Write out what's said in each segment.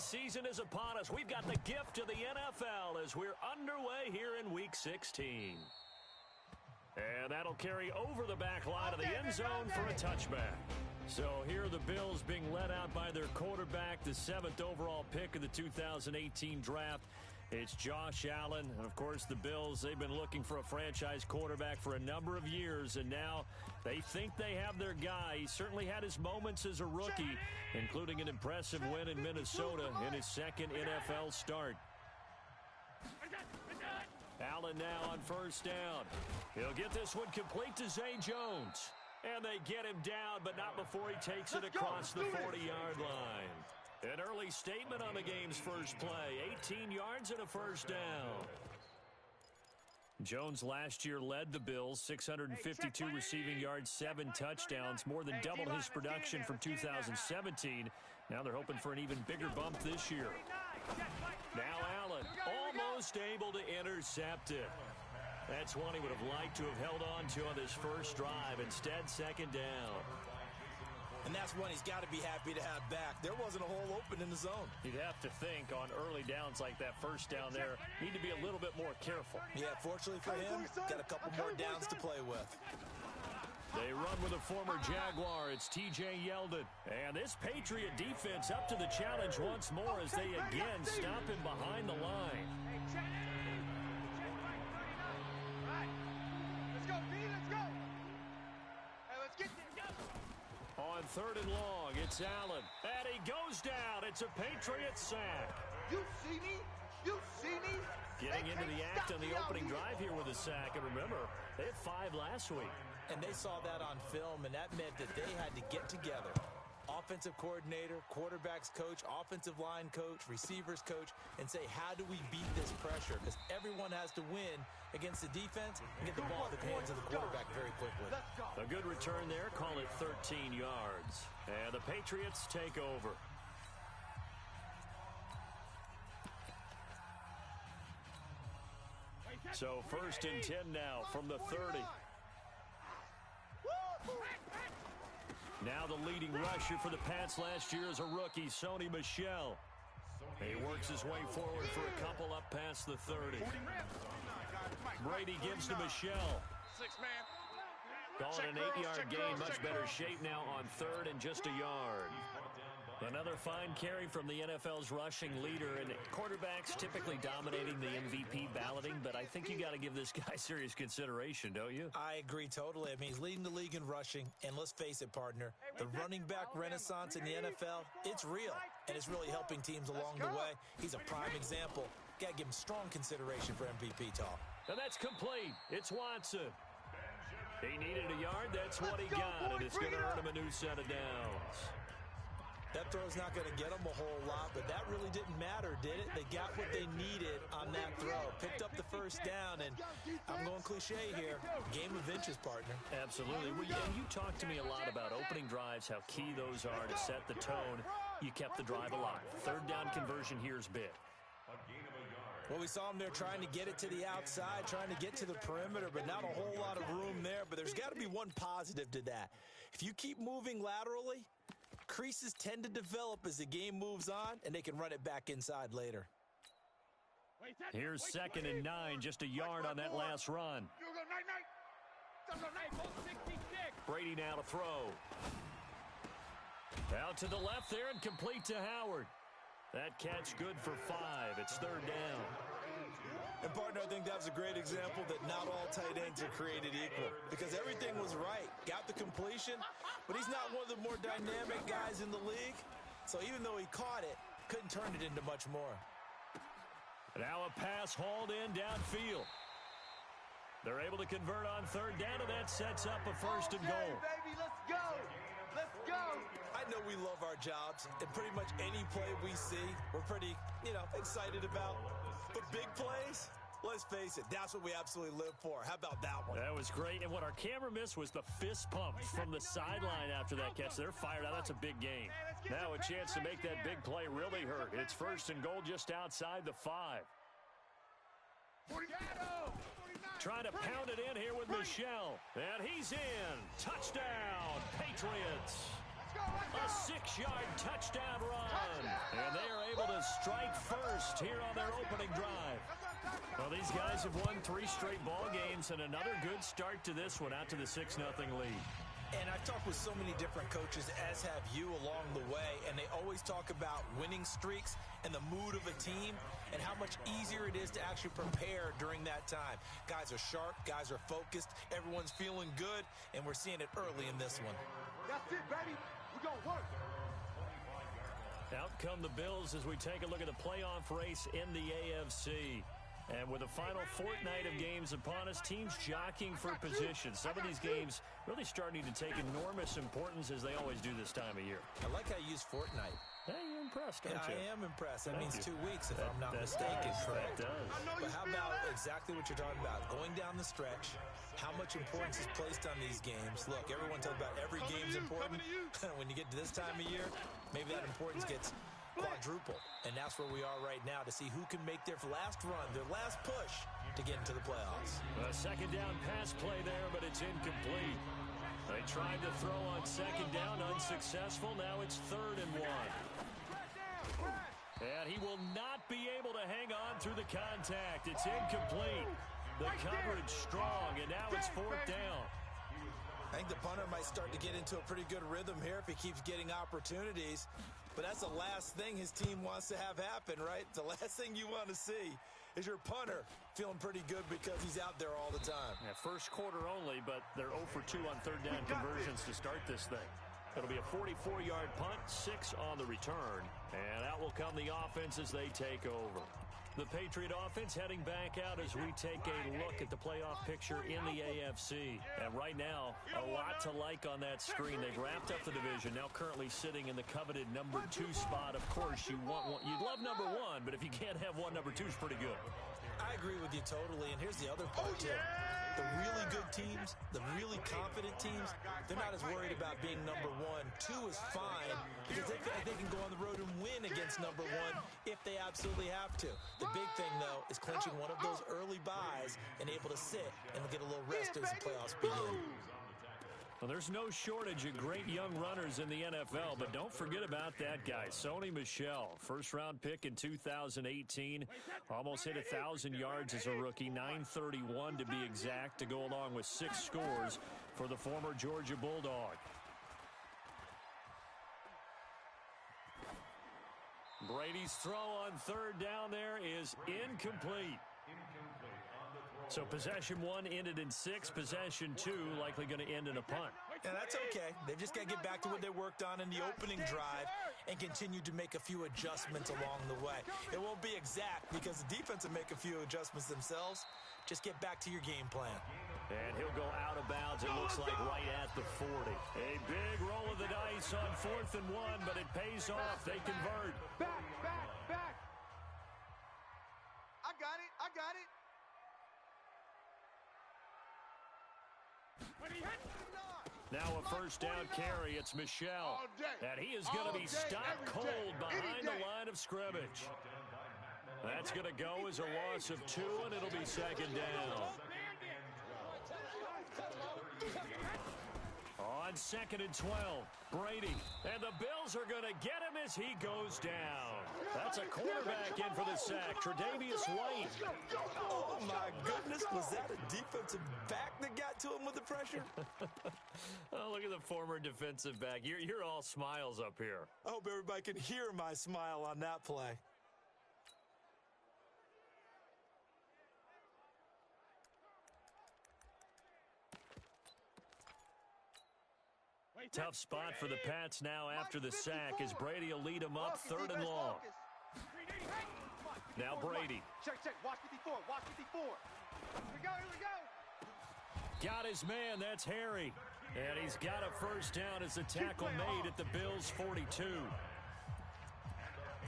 season is upon us. We've got the gift of the NFL as we're underway here in Week 16. And that'll carry over the back line of the end zone for a touchback. So here are the Bills being led out by their quarterback, the 7th overall pick of the 2018 draft. It's Josh Allen. And, of course, the Bills, they've been looking for a franchise quarterback for a number of years, and now they think they have their guy. He certainly had his moments as a rookie, including an impressive win in Minnesota in his second NFL start. Allen now on first down. He'll get this one complete to Zay Jones. And they get him down, but not before he takes it across the 40-yard line. An early statement on the game's first play. 18 yards and a first down. Jones last year led the Bills, 652 receiving yards, 7 touchdowns, more than doubled his production from 2017. Now they're hoping for an even bigger bump this year. Now Allen, almost able to intercept it. That's one he would have liked to have held on to on his first drive. Instead, second down. And that's one he's got to be happy to have back. There wasn't a hole open in the zone. You'd have to think on early downs like that first down there, need to be a little bit more careful. Yeah, fortunately for him, got a couple more downs to play with. They run with a former Jaguar. It's T.J. Yeldon. And this Patriot defense up to the challenge once more as they again stop him behind the line. Let's go, B, let's go. Hey, let's get this. On third and long, it's Allen. And he goes down. It's a Patriot sack. You see me? You see me? Getting into the act on the opening drive here with a sack. And remember, they had 5 last week. And they saw that on film, and that meant that they had to get together. Offensive coordinator, quarterbacks coach, offensive line coach, receivers coach, and say, how do we beat this pressure? Because everyone has to win against the defense and get the ball in the hands of the quarterback very quickly. A good return there. Call it 13 yards. And the Patriots take over. So first and 10 now from the 30. Now the leading rusher for the Pats last year is a rookie, Sony Michel. He works his way forward for a couple up past the 30. Brady gives to Michel. Call it an 8-yard gain. Much better shape now on third and just a yard. Another fine carry from the NFL's rushing leader, and quarterbacks typically dominating the MVP balloting, but I think you got to give this guy serious consideration, don't you? I agree totally. I mean, he's leading the league in rushing, and let's face it, partner, the running back renaissance in the NFL, it's real, and it's really helping teams along the way. He's a prime example. Got to give him strong consideration for MVP talk. And that's complete. It's Watson. He needed a yard. That's what he got, and it's going to earn him a new set of downs. That throw's not going to get them a whole lot, but that really didn't matter, did it? They got what they needed on that throw. Picked up the first down, and I'm going cliche here. Game of inches, partner. Absolutely. Well, yeah, you talked to me a lot about opening drives, how key those are to set the tone. You kept the drive alive. Third down conversion here is big. Well, we saw him there trying to get it to the outside, trying to get to the perimeter, but not a whole lot of room there. But there's got to be one positive to that. If you keep moving laterally, creases tend to develop as the game moves on, and they can run it back inside later. Here's second and 9, just a yard on that last run. Brady now to throw. Out to the left there and complete to Howard. That catch good for 5. It's third down. And, partner, I think that was a great example that not all tight ends are created equal because everything was right. Got the completion, but he's not one of the more dynamic guys in the league. So even though he caught it, couldn't turn it into much more. Now a pass hauled in downfield. They're able to convert on third down, and that sets up a first and goal. Baby, let's go. Let's go. I know we love our jobs, and pretty much any play we see, we're pretty, excited about. But big plays, let's face it, that's what we absolutely live for. How about that one? That was great, and what our camera missed was the fist pump from the sideline after that catch. They're fired out. That's a big game. Now a chance to make that big play really hurt. It's first and goal just outside the 5. Trying to pound it in here with Michel. And he's in. Touchdown, Patriots. A 6-yard touchdown run. And they are able to strike first here on their opening drive. Well, these guys have won 3 straight ball games and another good start to this one out to the 6-0 lead. And I've talked with so many different coaches, as have you, along the way, and they always talk about winning streaks and the mood of a team and how much easier it is to actually prepare during that time. Guys are sharp, guys are focused, everyone's feeling good, and we're seeing it early in this one. That's it, baby. We're going to work. Out come the Bills as we take a look at the playoff race in the AFC. And with the final fortnight of games upon us, teams jockeying for position. Some of these games really starting to take enormous importance as they always do this time of year. I like how you use fortnight. Hey, you're impressed, aren't you? I am impressed. That means 2 weeks, if I'm not that mistaken. Correct. That does. But how about exactly what you're talking about? Going down the stretch, how much importance is placed on these games. Look, everyone talks about every game's important. When you get to this time of year, maybe that importance gets quadruple. And that's where we are right now to see who can make their last run, their last push to get into the playoffs. A second down pass play there, but it's incomplete. They tried to throw on second down, unsuccessful. Now it's 3rd and 1. And he will not be able to hang on through the contact. It's incomplete. The coverage strong, and now it's 4th down. I think the punter might start to get into a pretty good rhythm here if he keeps getting opportunities. But that's the last thing his team wants to have happen, right? The last thing you want to see is your punter feeling pretty good because he's out there all the time. Yeah, first quarter only, but they're 0 for 2 on 3rd down conversions to start this thing. It'll be a 44-yard punt, 6 on the return. And out will come the offense as they take over. The Patriot offense heading back out as we take a look at the playoff picture in the AFC. And right now, a lot to like on that screen. They've wrapped up the division, now currently sitting in the coveted number 2 spot. Of course, you'd love number 1, but if you can't have one, number 2 is pretty good. I agree with you totally, and here's the other part, too. The really good teams, the really confident teams, they're not as worried about being number 1. 2 is fine because they can go on the road and win against number 1 if they absolutely have to. The big thing, though, is clinching one of those early buys and able to sit and get a little rest as the playoffs begin. Well, there's no shortage of great young runners in the NFL, but don't forget about that guy, Sony Michel. First-round pick in 2018. Almost hit 1,000 yards as a rookie, 931 to be exact, to go along with 6 scores for the former Georgia Bulldog. Brady's throw on 3rd down there is incomplete. So possession 1 ended in 6. Possession 2 likely going to end in a punt. Yeah, that's okay. They've just got to get back to what they worked on in the opening drive and continue to make a few adjustments along the way. It won't be exact because the defense will make a few adjustments themselves. Just get back to your game plan. And he'll go out of bounds, it looks like, right at the 40. A big roll of the dice on 4th and 1, but it pays off. They convert. Back. I got it. Now a first down carry. It's Michel. And he is going to be stopped cold behind the line of scrimmage. That's going to go as a loss of 2, and it'll be 2nd down. On 2nd and 12, Brady. And the Bills are going to get him as he goes down. That's a quarterback in for the sack, Tre'Davious White. Oh, my goodness. Was that a defensive back that got to him with the pressure? Oh, look at the former defensive back. You're all smiles up here. I hope everybody can hear my smile on that play. Tough spot for the Pats now after the sack as Brady will lead them up 3rd and long. Now Brady. Check. Watch 54. Here we go. Got his man. That's Harry. And he's got a first down as the tackle made at the Bills' 42.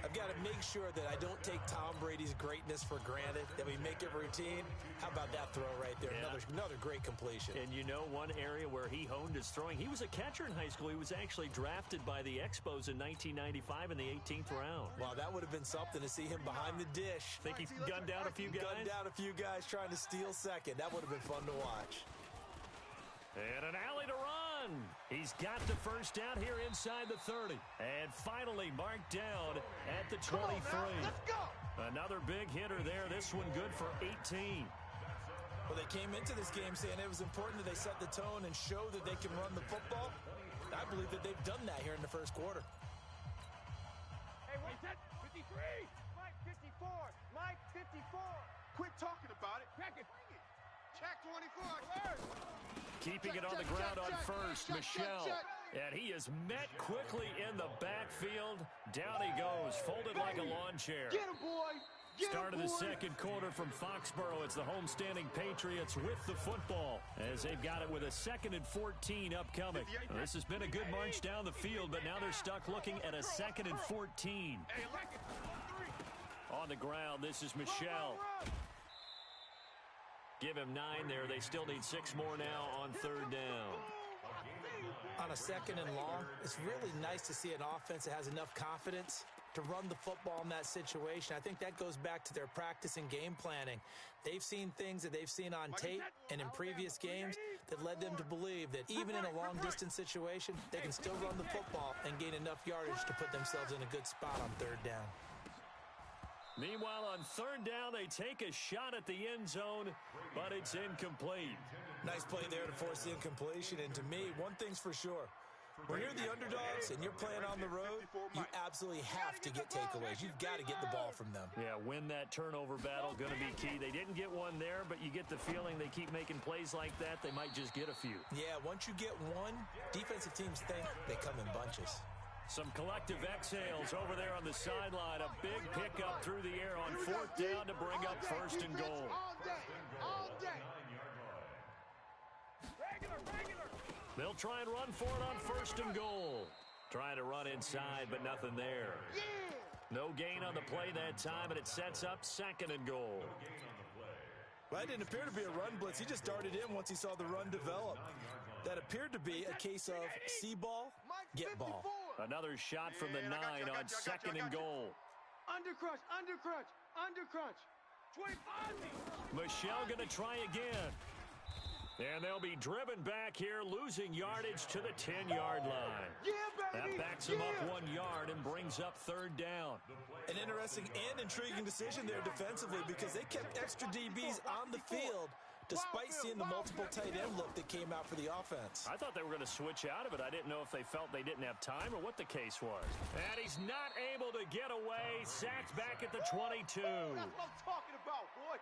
I've got to make sure that I don't take Tom Brady's greatness for granted, that we make it routine. How about that throw right there? Yeah. Another great completion. And you know one area where he honed his throwing, he was a catcher in high school. He was actually drafted by the Expos in 1995 in the 18th round. Wow, that would have been something to see him behind the dish. Think he gunned down a few guys? Gunned down a few guys trying to steal second. That would have been fun to watch. And an alley to run. run. He's got the first down here inside the 30. And finally marked down at the 23. Let's go. Another big hitter there. This one good for 18. Well, they came into this game saying it was important that they set the tone and show that they can run the football. I believe that they've done that here in the first quarter. Hey, wait, that 53. Mike 54. Mike 54. Quit talking about it. Check it. Check 24. Keeping it on the ground on first, Michel. And he is met quickly in the backfield. Down he goes, folded like a lawn chair. Get him, boy. Start of the second quarter from Foxborough. It's the homestanding Patriots with the football as they've got it with a 2nd and 14 upcoming. Well, this has been a good march down the field, but now they're stuck looking at a 2nd and 14. On the ground, this is Michel. Give him 9 there. They still need 6 more now on 3rd down. On a 2nd and long, it's really nice to see an offense that has enough confidence to run the football in that situation. I think that goes back to their practice and game planning. They've seen things that they've seen on tape and in previous games that led them to believe that even in a long-distance situation, they can still run the football and gain enough yardage to put themselves in a good spot on 3rd down. Meanwhile, on 3rd down, they take a shot at the end zone, but it's incomplete. Nice play there to force the incompletion. And to me, one thing's for sure. When you're the underdogs and you're playing on the road, you absolutely have to get takeaways. You've got to get the ball from them. Yeah, win that turnover battle, going to be key. They didn't get one there, but you get the feeling they keep making plays like that, they might just get a few. Yeah, once you get one, defensive teams think they come in bunches. Some collective exhales over there on the sideline. A big pickup through the air on 4th down to bring up 1st and goal. All day. Regular. They'll try and run for it on 1st and goal. Trying to run inside, but nothing there. No gain on the play that time, and it sets up 2nd and goal. Well, that didn't appear to be a run blitz. He just darted in once he saw the run develop. That appeared to be a case of see ball, get ball. Another shot from the 9 on 2nd and goal. Undercrunch. 25. Michel going to try again. And they'll be driven back here, losing yardage to the 10-yard line. Yeah, baby. That backs them up 1 yard and brings up 3rd down. An interesting and intriguing decision there defensively because they kept extra DBs on the field despite seeing the multiple tight end look that came out for the offense. I thought they were going to switch out of it. I didn't know if they felt they didn't have time or what the case was. And he's not able to get away. Sacked back at the 22. That's what I'm talking about, boy.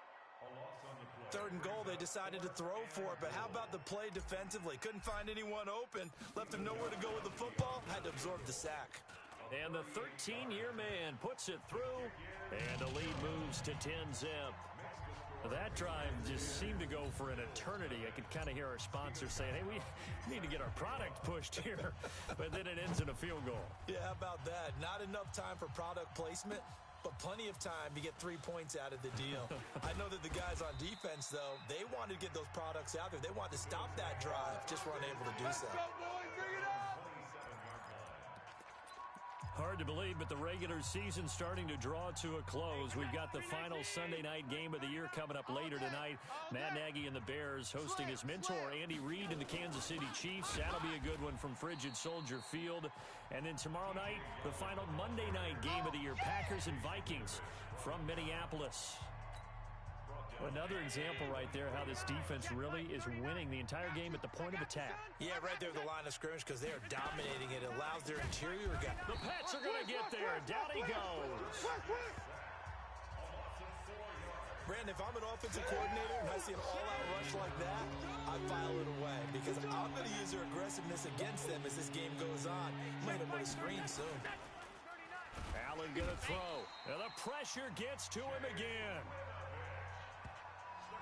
3rd and goal, they decided to throw for it, but how about the play defensively? Couldn't find anyone open, left him nowhere to go with the football, had to absorb the sack. And the 13-year man puts it through, and the lead moves to 10-zip. That drive just seemed to go for an eternity. I could kind of hear our sponsors saying, hey, we need to get our product pushed here. But then it ends in a field goal. Yeah, how about that? Not enough time for product placement, but plenty of time to get 3 points out of the deal. I know that the guys on defense, though, they wanted to get those products out there. They wanted to stop that drive, just were unable to do so. Let's go, boys. Bring it up. Hard to believe, but the regular season starting to draw to a close. We've got the final Sunday night game of the year coming up later tonight. Matt Nagy and the Bears hosting his mentor, Andy Reid, and the Kansas City Chiefs. That'll be a good one from Frigid Soldier Field. And then tomorrow night, the final Monday night game of the year, Packers and Vikings from Minneapolis. Another example right there how this defense really is winning the entire game at the point of attack. Yeah, right there at the line of scrimmage because they are dominating it. It allows their interior guy. The Pets are going to get there. Down he goes. Brandon, if I'm an offensive coordinator and I see an all-out rush like that, I file it away because I'm going to use their aggressiveness against them as this game goes on. Might have put a screen soon. Allen going to throw. And the pressure gets to him again.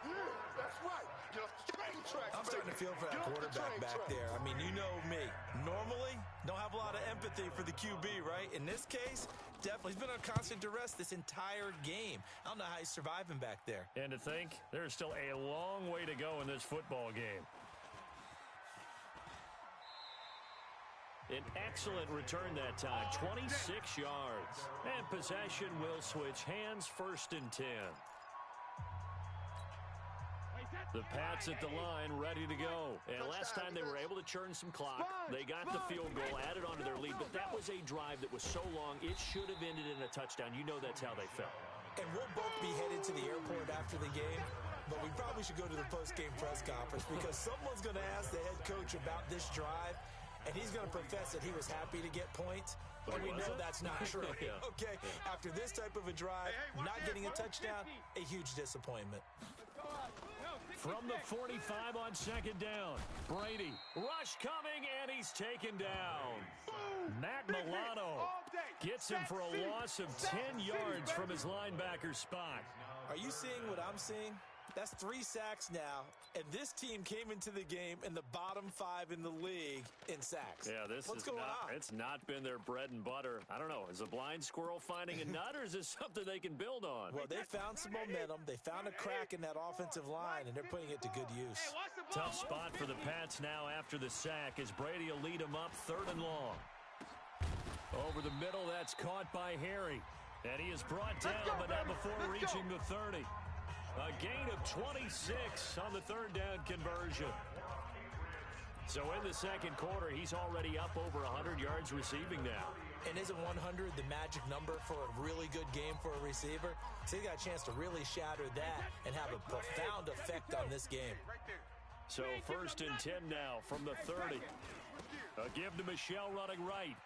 Yeah, that's right. Get off the train tracks, I'm starting to feel for that quarterback back there. I mean, you know me. Normally, don't have a lot of empathy for the QB, right? In this case, definitely. He's been on constant duress this entire game. I don't know how he's surviving back there. And to think, there's still a long way to go in this football game. An excellent return that time, 26 yards. And possession will switch hands, 1st and 10. The Pats at the line, ready to go. And last time they were able to churn some clock. They got the field goal, added onto their lead, but that was a drive that was so long, it should have ended in a touchdown. You know that's how they felt. And we'll both be headed to the airport after the game, but we probably should go to the post-game press conference because someone's going to ask the head coach about this drive, and he's going to profess that he was happy to get points. And we know that's not true. Okay, after this type of a drive, not getting a touchdown, a huge disappointment. From the 45 on second down, Brady, rush coming, and he's taken down. Matt Milano gets him for a loss of 10 yards from his linebacker spot. Are you seeing what I'm seeing? That's 3 sacks now, and this team came into the game in the bottom 5 in the league in sacks. Yeah, What's going on? It's not been their bread and butter. I don't know. Is a blind squirrel finding a nut, or is this something they can build on? Well, they found some momentum. They found a crack in that offensive line, and they're putting it to good use. Tough spot for the Pats now after the sack as Brady will lead them up 3rd and long. Over the middle, that's caught by Harry. And he is brought down, but not before reaching the 30. A gain of 26 on the 3rd down conversion. So in the second quarter, he's already up over 100 yards receiving now. And isn't 100 the magic number for a really good game for a receiver? So he got a chance to really shatter that and have a profound effect on this game. So 1st and 10 now from the 30. A give to Michel running right.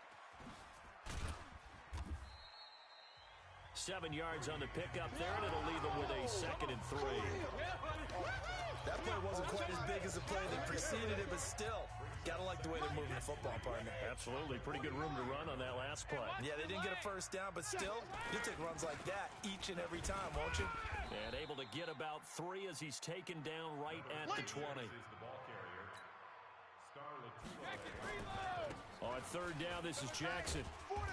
7 yards on the pickup there, and it'll leave them with a 2nd and 3. That play wasn't quite as big as the play that preceded it, but still, gotta like the way they're moving the football, partner. Absolutely. Pretty good room to run on that last play. Yeah, they didn't get a first down, but still, you'll take runs like that each and every time, won't you? And able to get about 3 as he's taken down right at the 20. On 3rd down, this is Jackson.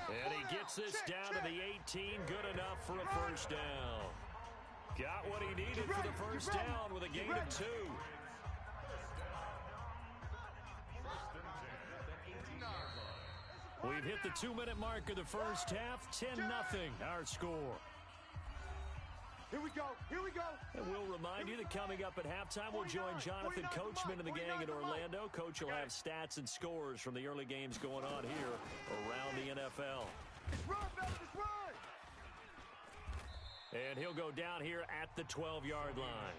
And he gets this down to the 18. Good enough for a first down. Got what he needed for the first down with a gain of 2. We've hit the 2-minute mark of the first half. 10-0 our score. Here we go. Here we go. And we'll remind you that coming up at halftime, we'll join Jonathan Coachman and the gang in Orlando. Coach will have stats and scores from the early games going on here around the NFL. Just run, fellas, just run. And he'll go down here at the 12-yard line.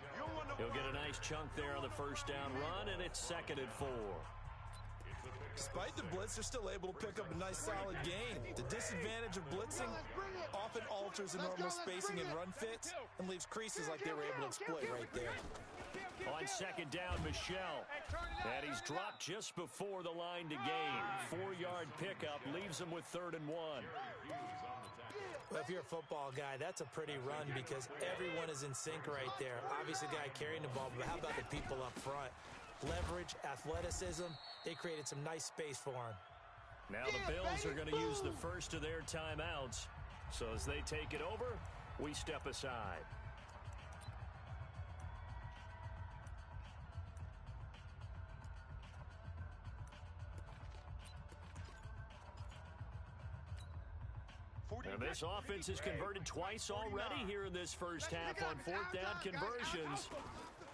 He'll get a nice chunk there on the first down run, and it's 2nd and 4. Despite the blitz, they're still able to pick up a nice solid gain. The disadvantage of blitzing often alters the normal spacing and run fits and leaves creases like they were able to exploit right there. On 2nd down, Michel. And he's dropped just before the line to gain. 4-yard pickup leaves him with 3rd and 1. Well, if you're a football guy, that's a pretty run because everyone is in sync right there. Obviously, the guy carrying the ball, but how about the people up front? Leverage, athleticism, they created some nice space for him. Now the Bills are going to use the first of their timeouts. So as they take it over, we step aside. And this offense has converted twice already here in this first half on 4th down conversions.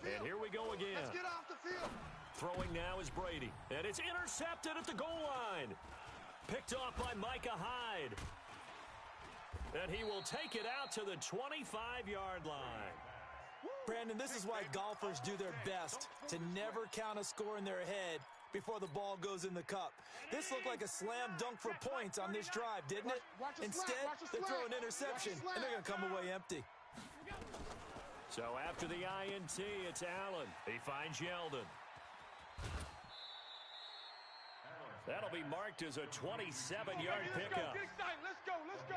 And here we go again. Let's get off the field. Throwing now is Brady. And it's intercepted at the goal line. Picked off by Micah Hyde. And he will take it out to the 25-yard line. Brandon, this is why golfers do their best to never count a score in their head before the ball goes in the cup. This looked like a slam dunk for points on this drive, didn't it? Instead, they throw an interception, and they're going to come away empty. So after the INT, it's Allen. He finds Yeldon. That'll be marked as a 27-yard pickup. Let's go, let's go.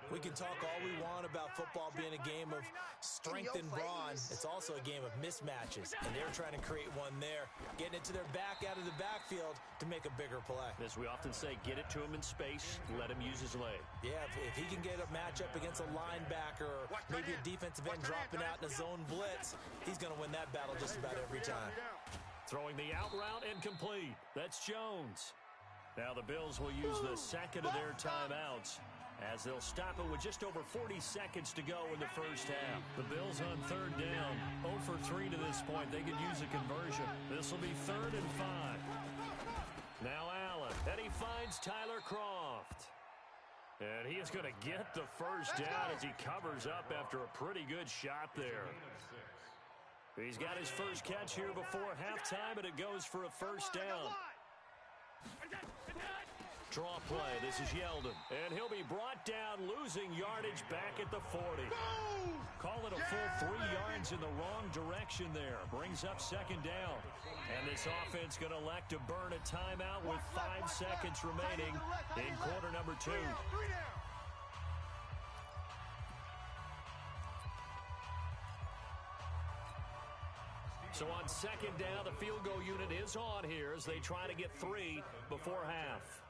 We can talk all we want about football being a game of strength and brawn. It's also a game of mismatches, and they're trying to create one there, getting it to their back out of the backfield to make a bigger play. As we often say, get it to him in space, let him use his leg. Yeah, if he can get a matchup against a linebacker or maybe a defensive end dropping out in a zone blitz, he's going to win that battle just about every time. Throwing the out route incomplete. That's Jones. Now the Bills will use the second of their timeouts. as they'll stop it with just over 40 seconds to go in the first half. The Bills on third down, 0 for 3 to this point. They could use a conversion. This will be 3rd and 5. Now Allen, and he finds Tyler Kroft. And he is going to get the first down as he covers up after a pretty good shot there. He's got his first catch here before halftime, and it goes for a first down. Draw play. This is Yeldon. And he'll be brought down, losing yardage back at the 40. Call it a full 3 yards in the wrong direction there. Brings up second down. And this offense going to elect to burn a timeout with 5 seconds remaining in quarter number 2. So on second down, the field goal unit is on here as they try to get 3 before half.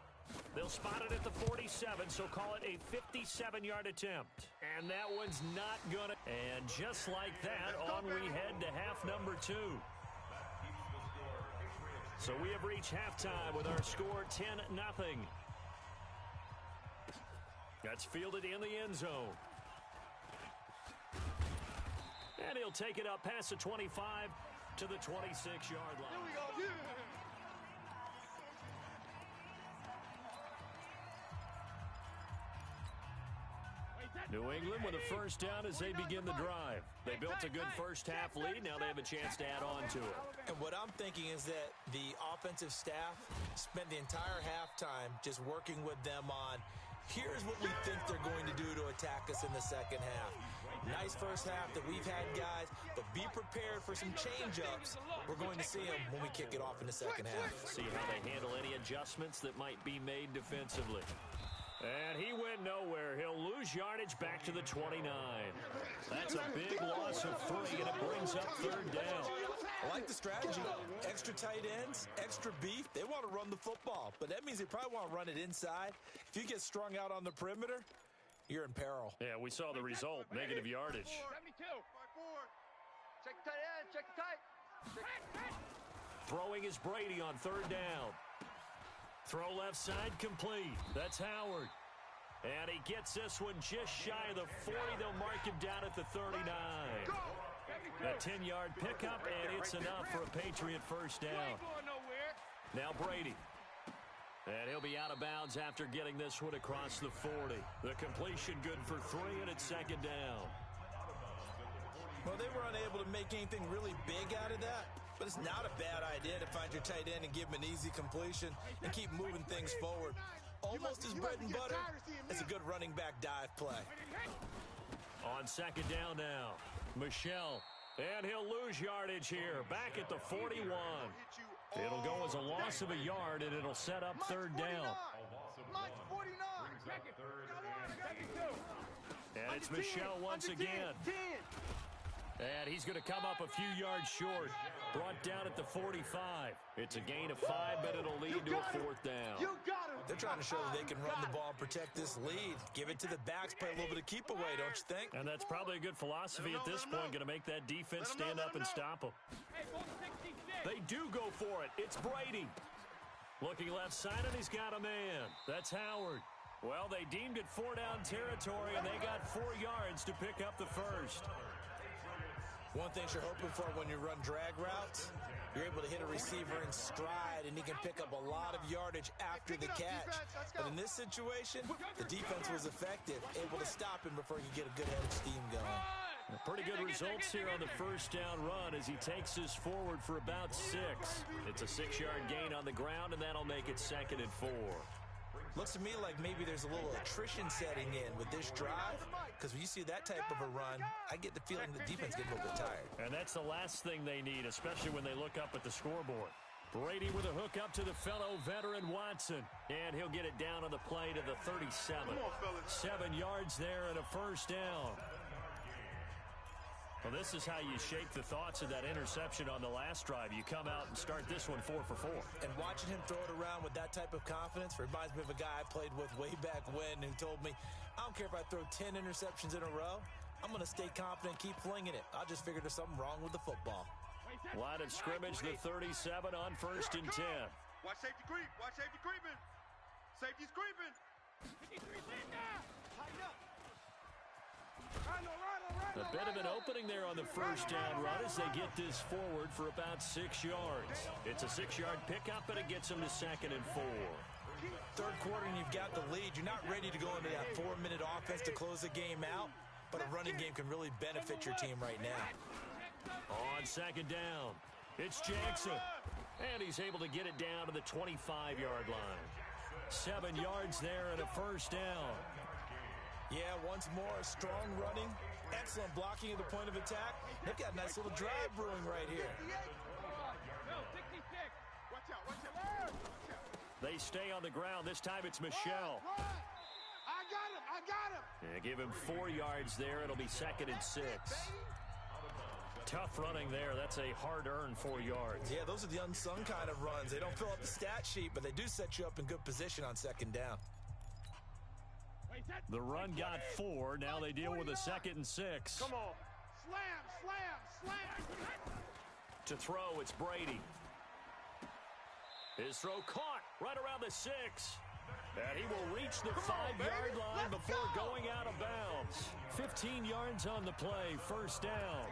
They'll spot it at the 47, so call it a 57-yard attempt. And that one's not going to. And just like that, on we head to half number 2. So we have reached halftime with our score 10-0. That's fielded in the end zone. And he'll take it up past the 25 to the 26-yard line. Here we go. New England with a first down as they begin the drive. They built a good first-half lead. Now they have a chance to add on to it. And what I'm thinking is that the offensive staff spent the entire halftime just working with them on, here's what we think they're going to do to attack us in the second half. Nice first half that we've had, guys, but be prepared for some change-ups. We're going to see them when we kick it off in the second half. See how they handle any adjustments that might be made defensively. And he went nowhere. He'll lose yardage back to the 29. That's a big loss of 3, and it brings up third down. I like the strategy. Extra tight ends, extra beef. They want to run the football, but that means they probably want to run it inside. If you get strung out on the perimeter, you're in peril. Yeah, we saw the result, negative yardage. 72. Check the tight end. Check the tight. Throwing is Brady on third down. Throw left side complete. That's Howard. And he gets this one just shy of the 40. They'll mark him down at the 39. A 10-yard pickup, and it's enough for a Patriot first down. Now Brady. And he'll be out of bounds after getting this one across the 40. The completion good for 3, and it's second down. Well, they were unable to make anything really big out of that. But it's not a bad idea to find your tight end and give him an easy completion and keep moving things forward. Almost as bread and butter. It's a good running back dive play. On second down now, Michelle. And he'll lose yardage here. Back at the 41. It'll go as a loss of a yard, and it'll set up third down. And it's Michelle once again. And he's going to come up a few yards short. Brought down at the 45. It's a gain of 5, but it'll lead to a fourth down. They're trying to show that they can run the ball and protect this lead. Give it to the backs, play a little bit of keep away, don't you think? And that's probably a good philosophy at this point. Going to make that defense stand up and stop them. They do go for it. It's Brady. Looking left side, and he's got a man. That's Howard. Well, they deemed it 4-down territory, and they got 4 yards to pick up the first. One thing you're hoping for when you run drag routes, you're able to hit a receiver in stride, and he can pick up a lot of yardage after the catch. But in this situation, the defense was effective, able to stop him before he could get a good head of steam going. Pretty good results here on the first down run as he takes us forward for about 6. It's a 6-yard gain on the ground, and that'll make it 2nd and 4. Looks to me like maybe there's a little attrition setting in with this drive, because when you see that type of a run, I get the feeling the defense gets a little bit tired. And that's the last thing they need, especially when they look up at the scoreboard. Brady with a hook up to the fellow veteran Watson. And he'll get it down on the play to the 37. 7 yards there and a first down. Well, this is how you shake the thoughts of that interception on the last drive. You come out and start this one 4 for 4. And watching him throw it around with that type of confidence reminds me of a guy I played with way back when who told me, I don't care if I throw 10 interceptions in a row. I'm going to stay confident, keep flinging it. I just figured there's something wrong with the football. Line of scrimmage, the 37 on 1st and 10. Watch safety creep. Watch safety creeping. Safety's creeping. A bit of an opening there on the first down run as they get this forward for about 6 yards. It's a 6-yard pickup, and it gets them to 2nd and 4. Third quarter, and you've got the lead. You're not ready to go into that 4-minute offense to close the game out, but a running game can really benefit your team right now. On 2nd down, it's Jackson, and he's able to get it down to the 25-yard line. 7 yards there and a first down. Yeah, once more, strong running, excellent blocking at the point of attack. They've got a nice little drive brewing right here. They stay on the ground. This time it's Michelle. I got him. And give him 4 yards there. It'll be 2nd and 6. Tough running there. That's a hard-earned 4 yards. Yeah, those are the unsung kind of runs. They don't fill up the stat sheet, but they do set you up in good position on 2nd down. The run got 4. Now they deal with a 2nd and 6. Come on. Slam. To throw, it's Brady. His throw caught right around the 6. And he will reach the 5-yard line before going out of bounds. 15 yards on the play. First down.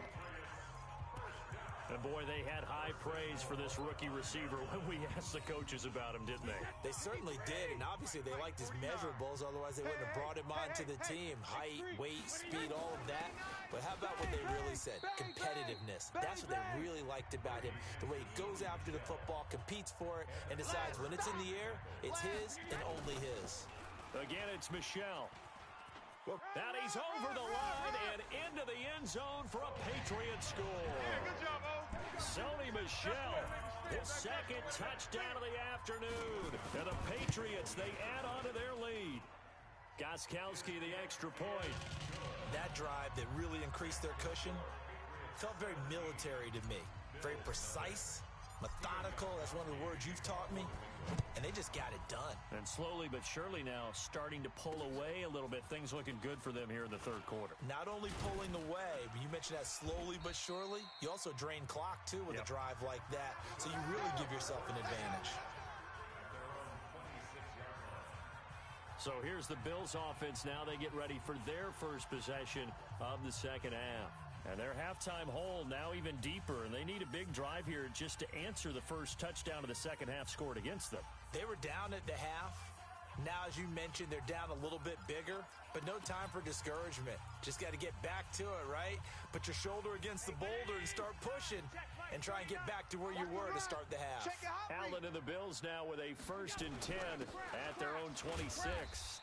And boy, they had high praise for this rookie receiver when we asked the coaches about him, didn't they? They certainly did, and obviously they liked his measurables, otherwise they wouldn't have brought him onto the team. Height, weight, speed, all of that. But how about what they really said? Competitiveness. That's what they really liked about him. The way he goes after the football, competes for it, and decides when it's in the air, it's his and only his. Again, it's Michelle. And he's over the line and into the end zone for a Patriot score. Good job, O. Sony Michel, his 2nd touchdown of the afternoon. And the Patriots, they add on to their lead. Gostkowski, the extra point. That drive that really increased their cushion felt very military to me. Very precise, methodical. That's one of the words you've taught me. And they just got it done. And slowly but surely now starting to pull away a little bit. Things looking good for them here in the 3rd quarter. Not only pulling away, but you mentioned that slowly but surely. You also drain clock, too, with a drive like that. So you really give yourself an advantage. So here's the Bills offense now. They get ready for their first possession of the 2nd half. And their halftime hole now even deeper, and they need a big drive here just to answer the first touchdown of the 2nd half scored against them. They were down at the half. Now, as you mentioned, they're down a little bit bigger, but no time for discouragement. Just got to get back to it, right? Put your shoulder against the boulder and start pushing and try and get back to where you were to start the half. Allen and the Bills now with a 1st and 10 at their own 26.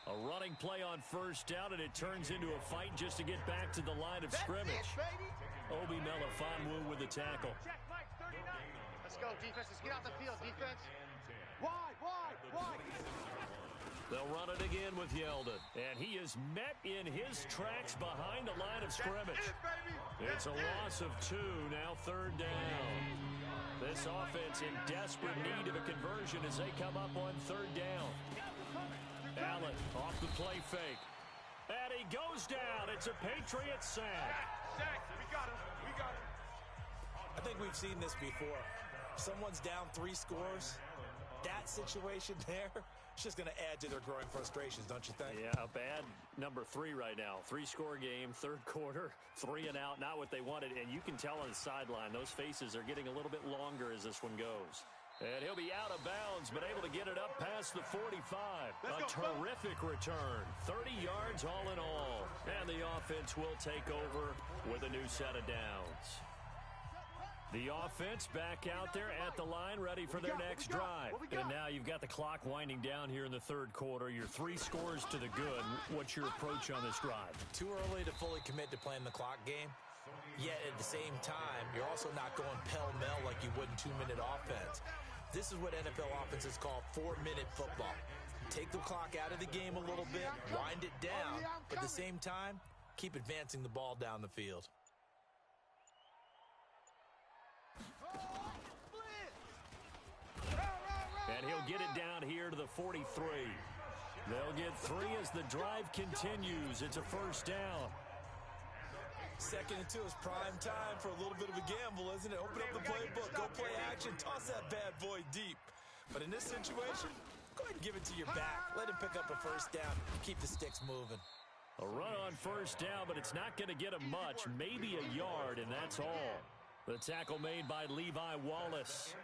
A running play on first down, and it turns into a fight just to get back to the line of scrimmage. Obi Melifonwu with the tackle. Let's go, defense. Let's get out the field, defense. Wide. They'll run it again with Yeldon. And he is met in his tracks behind the line of scrimmage. It's a loss of 2, now 3rd down. This offense in desperate need of a conversion as they come up on 3rd down. Allen off the play fake. And he goes down. It's a Patriot sack. We got him. I think we've seen this before. Someone's down 3 scores. That situation there, it's just going to add to their growing frustrations, don't you think? Yeah, a bad number 3 right now. 3-score game, 3rd quarter, 3 and out, not what they wanted. And you can tell on the sideline, those faces are getting a little bit longer as this one goes. And he'll be out of bounds, but able to get it up past the 45. A terrific return. 30 yards all in all. And the offense will take over with a new set of downs. The offense back out there at the line, ready for their next drive. And now you've got the clock winding down here in the 3rd quarter. Your 3 scores to the good. What's your approach on this drive? Too early to fully commit to playing the clock game. Yet at the same time, you're also not going pell-mell like you would in 2-minute offense. This is what NFL offenses call 4-minute football. Take the clock out of the game a little bit, wind it down, but at the same time, keep advancing the ball down the field. And he'll get it down here to the 43. They'll get 3 as the drive continues. It's a first down. 2nd and 2 is prime time for a little bit of a gamble, isn't it? Open up the playbook, go play action, toss that bad boy deep. But in this situation, go Go ahead and give it to your back. Let him pick up a first down. Keep the sticks moving. A run on first down, but it's not going to get him much. Maybe a yard, and that's all. The tackle made by Levi Wallace.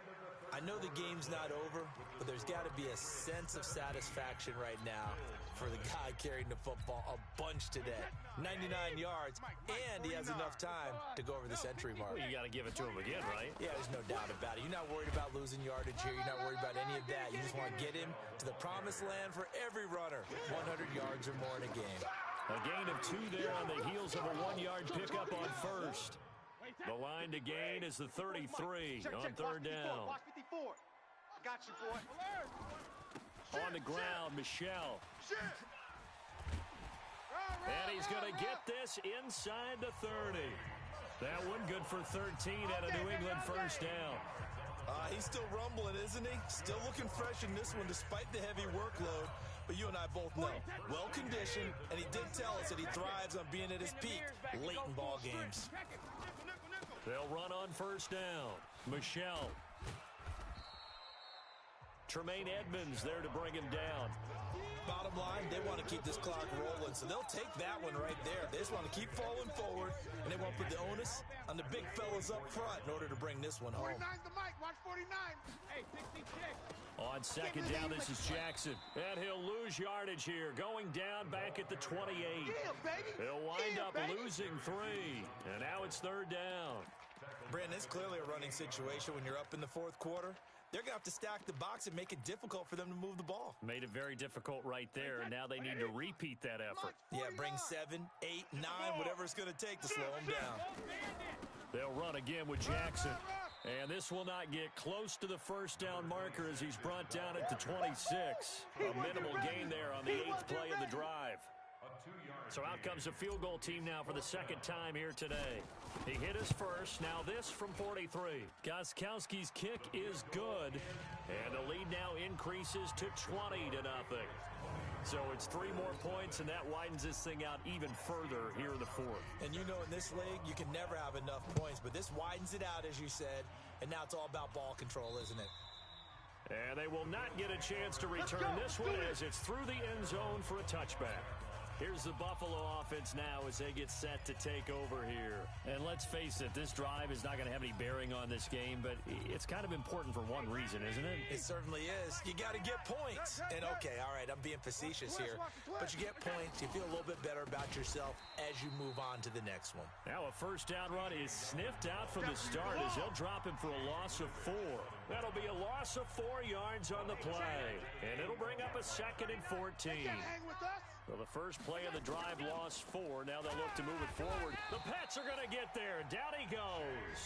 I know the game's not over, but there's got to be a sense of satisfaction right now for the guy carrying the football a bunch today. 99 yards, and he has enough time to go over the century mark. Well, you got to give it to him again, right? Yeah, there's no doubt about it. You're not worried about losing yardage here. You're not worried about any of that. You just want to get him to the promised land for every runner. 100 yards or more in a game. A gain of 2 there on the heels of a 1-yard pickup on first. The line to gain is the 33 on third down. Watch 54. Got you, boy. On the ground, Michelle. And he's going to get this inside the 30. That one good for 13 at a New England first down. He's still rumbling, isn't he? Still looking fresh in this one despite the heavy workload. But you and I both know, well-conditioned, and he did tell us that he thrives on being at his peak late in ball games. They'll run on first down. Michelle. Tremaine Edmonds there to bring him down. Bottom line, they want to keep this clock rolling, so they'll take that one right there. They just want to keep falling forward, and they want to put the onus on the big fellas up front in order to bring this one home. 49's the mic. Watch 49. Hey, 66. On second down, this is Jackson. And he'll lose yardage here. Going down back at the 28. Yeah, baby. He'll wind up losing 3. And now it's third down. Brandon, it's clearly a running situation when you're up in the fourth quarter. They're going to have to stack the box and make it difficult for them to move the ball. Made it very difficult right there, and now they need to repeat that effort. Yeah, bring 7, 8, 9, whatever it's going to take to slow them down. They'll run again with Jackson. And this will not get close to the first down marker as he's brought down at the 26. A minimal gain there on the 8th play of the drive. So out comes the field goal team now for the second time here today. He hit his first. Now this from 43. Gostkowski's kick is good. And the lead now increases to 20-0. So it's 3 more points, and that widens this thing out even further here in the fourth. And you know, in this league, you can never have enough points, but this widens it out, as you said, and now it's all about ball control, isn't it? And they will not get a chance to return this one as it's through the end zone for a touchback. Here's the Buffalo offense now as they get set to take over here. And let's face it, this drive is not going to have any bearing on this game, but it's kind of important for one reason, isn't it? It certainly is. You got to get points. And okay, all right, I'm being facetious here, but you get points. You feel a little bit better about yourself as you move on to the next one. Now a first down run is sniffed out from the start as they'll drop him for a loss of 4. That'll be a loss of 4 yards on the play. And it'll bring up a 2nd and 14. So the first play of the drive lost 4. Now they'll look to move it forward. The Pats are going to get there. Down he goes.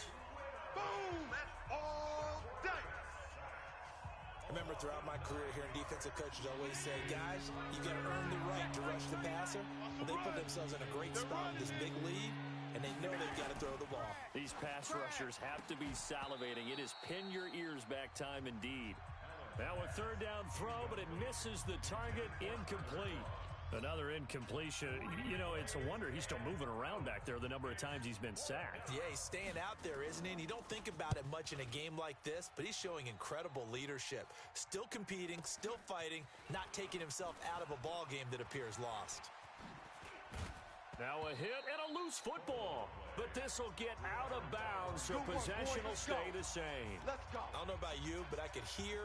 Boom! That's all day. I remember throughout my career here in defensive coaches always say, guys, you got to earn the right to rush the passer. Well, they put themselves in a great spot with this big lead, and they know they've got to throw the ball. These pass rushers have to be salivating. It is pin your ears back time indeed. Now a third down throw, but it misses the target. Incomplete. Another incompletion. You know, it's a wonder he's still moving around back there the number of times he's been sacked. Yeah, he's staying out there, isn't he? And you don't think about it much in a game like this, but he's showing incredible leadership. Still competing, still fighting, not taking himself out of a ball game that appears lost. Now a hit and a loose football. But this will get out of bounds, so possession will stay the same. Let's go. I don't know about you, but I could hear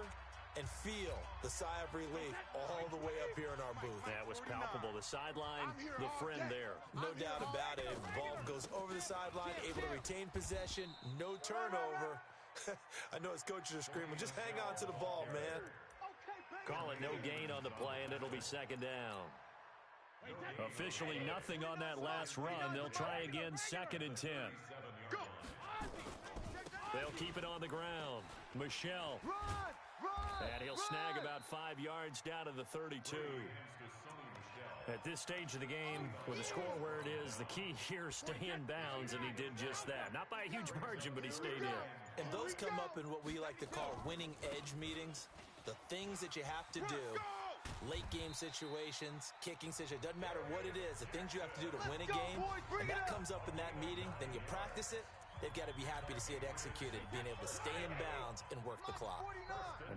and feel the sigh of relief all the way up here in our booth. That was palpable. The sideline, the friend there. No doubt about it. Ball goes over the sideline, able to retain possession, no turnover. I know his coaches are screaming, just hang on to the ball, man. Call it no gain on the play, and it'll be second down. Officially nothing on that last run. They'll try again, 2nd and 10. They'll keep it on the ground. Michelle. And he'll snag about 5 yards down to the 32. At this stage of the game, with the score where it is, the key here is stay in bounds, and he did just that. Not by a huge margin, but he stayed in. And those come up in what we like to call winning edge meetings. The things that you have to do, late game situations, kicking situations, doesn't matter what it is, the things you have to do to win a game, and that comes up in that meeting, then you practice it, they've got to be happy to see it executed, being able to stay in bounds and work the clock.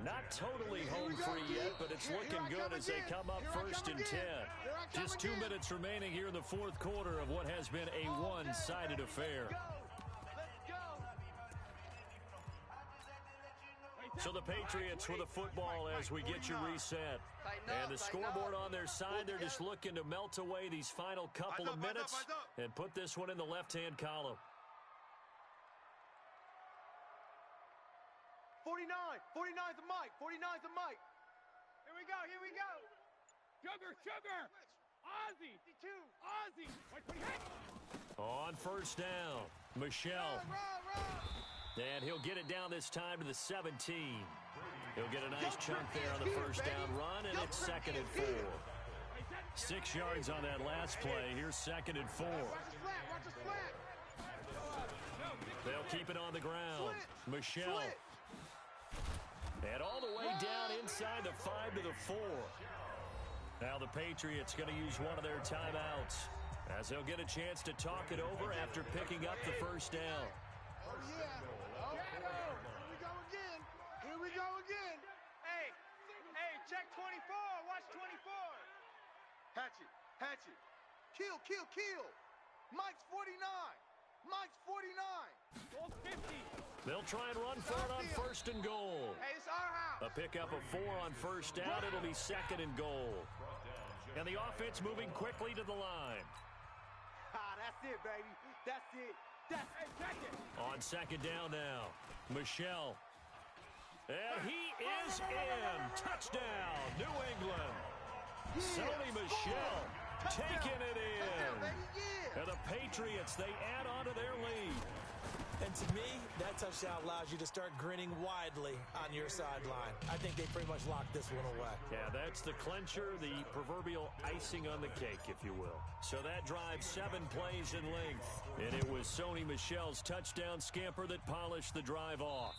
Not totally home free yet, but it's looking good as they come up first and 10. Just 2 minutes remaining here in the fourth quarter of what has been a one-sided affair. So the Patriots with the football as we get you reset. And the scoreboard on their side, they're just looking to melt away these final couple of minutes and put this one in the left-hand column. 49, 49's the mic, 49's the mic. Here we go, here we go. Sugar, Ozzy, 52, Ozzy. On first down, Michelle. And he'll get it down this time to the 17. He'll get a nice chunk there on the first down run, and it's 2nd and 4. 6 yards on that last play. Here's 2nd and 4. They'll keep it on the ground. Michelle. And all the way down inside the 5 to the 4. Now the Patriots going to use one of their timeouts as they'll get a chance to talk it over after picking up the first down. Oh, yeah. Oh, here we go again. Hey, check 24. Watch 24. Hatchet. Kill. Mike's 49. Mike's 49. Goal 50. They'll try and run for it on first and goal. Hey, it's our house. A pickup of 4 on first down. It'll be 2nd and goal. And the offense moving quickly to the line. That's it, baby. That's it. On 2nd down now, Michelle. And he is in. Touchdown, New England. Sony Michelle taking it in. And the Patriots, they add on to their lead. And to me, that touchdown allows you to start grinning widely on your sideline. I think they pretty much locked this one away. Yeah, that's the clincher, the proverbial icing on the cake, if you will. So that drives 7 plays in length. And it was Sony Michel's touchdown scamper that polished the drive off.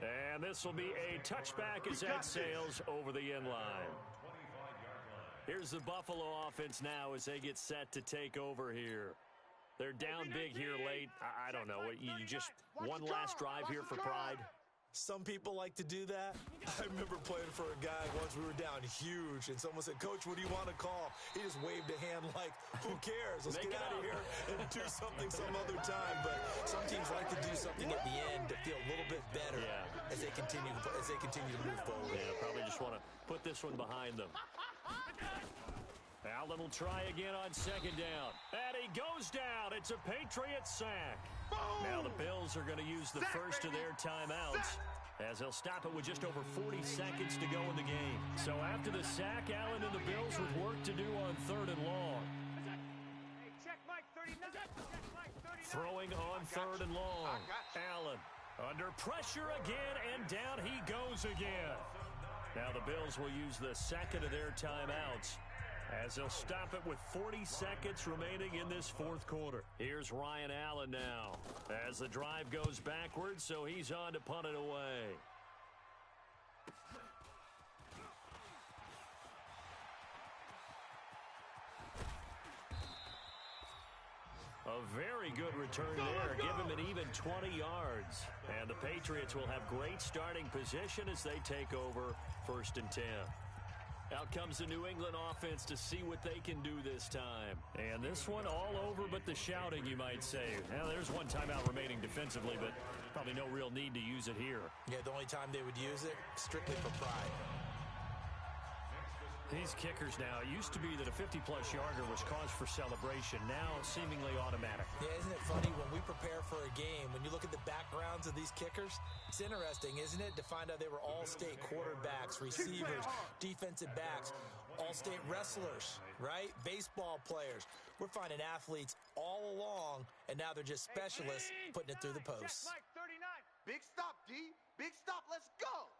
And this will be a touchback as that sails over the end line. Here's the Buffalo offense now as they get set to take over here. They're down big here late. I don't know. You just one last drive here for pride? Some people like to do that. I remember playing for a guy once we were down huge, and someone said, "Coach, what do you want to call?" He just waved a hand like, who cares? Let's get out of here and do something some other time. But some teams like to do something at the end to feel a little bit better as they continue to move forward. Yeah, probably just want to put this one behind them. Allen will try again on 2nd down. And he goes down. It's a Patriot sack. Boom! Now the Bills are going to use the first of their timeouts as they'll stop it with just over 40 seconds to go in the game. So after the sack, Allen and the Bills with work to do on 3rd and long. Check Mike 39. Throwing on 3rd and long. Allen under pressure again, and down he goes again. Now the Bills will use the 2nd of their timeouts as they'll stop it with 40 seconds remaining in this 4th quarter. Here's Ryan Allen now as the drive goes backwards, so he's on to punt it away. A very good return there. Give him an even 20 yards. And the Patriots will have great starting position as they take over 1st and 10. Out comes the New England offense to see what they can do this time. And this one all over but the shouting, you might say. Now, there's one timeout remaining defensively, but probably no real need to use it here. Yeah, the only time they would use it, strictly for pride. These kickers now, it used to be that a 50-plus yarder was cause for celebration. Now, seemingly automatic. Yeah, isn't it funny when we prepare for a game, when you look at the backgrounds of these kickers, it's interesting, isn't it, to find out they were all-state quarterbacks, receivers, defensive backs, all-state wrestlers, right? Baseball players. We're finding athletes all along, and now they're just specialists putting it through the posts. Mike 39. Big stop, D. Big stop. Let's go.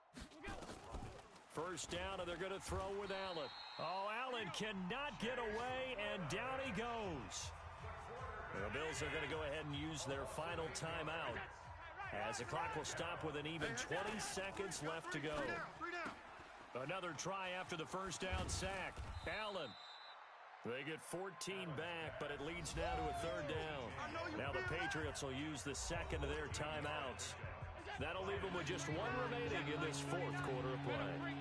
First down, and they're going to throw with Allen. Oh, Allen cannot get away, and down he goes. The Bills are going to go ahead and use their final timeout as the clock will stop with an even 20 seconds left to go. Another try after the first down sack. Allen. They get 14 back, but it leads now to a third down. Now the Patriots will use the second of their timeouts. That'll leave them with just one remaining in this fourth quarter of play.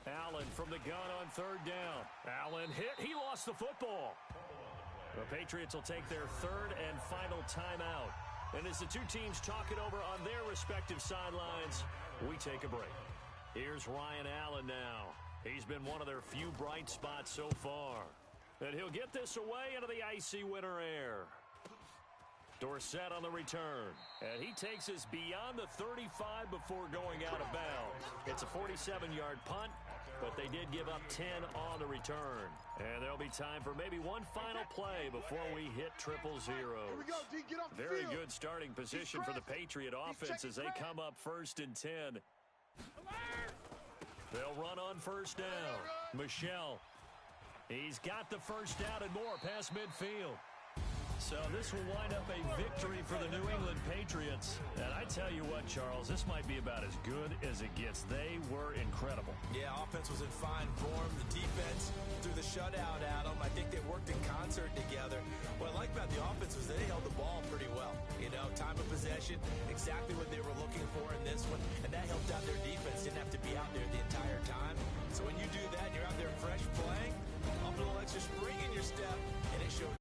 Allen from the gun on third down. Allen hit. He lost the football. The Patriots will take their third and final timeout. And as the two teams talk it over on their respective sidelines, we take a break. Here's Ryan Allen now. He's been one of their few bright spots so far. And he'll get this away into the icy winter air. Dorsett on the return. And he takes us beyond the 35 before going out of bounds. It's a 47-yard punt, but they did give up 10 on the return. And there'll be time for maybe one final play before we hit triple zeros. Very good starting position for the Patriot offense as they come up 1st and 10. They'll run on first down. Michel. He's got the first down and more past midfield. So this will wind up a victory for the New England Patriots. And I tell you what, Charles, this might be about as good as it gets. They were incredible. Yeah, offense was in fine form. The defense threw the shutout at them. I think they worked in concert together. What I like about the offense was they held the ball pretty well. You know, time of possession, exactly what they were looking for in this one. And that helped out their defense. Didn't have to be out there the entire time. So when you do that and you're out there fresh playing, a little extra spring in your step, and it showed.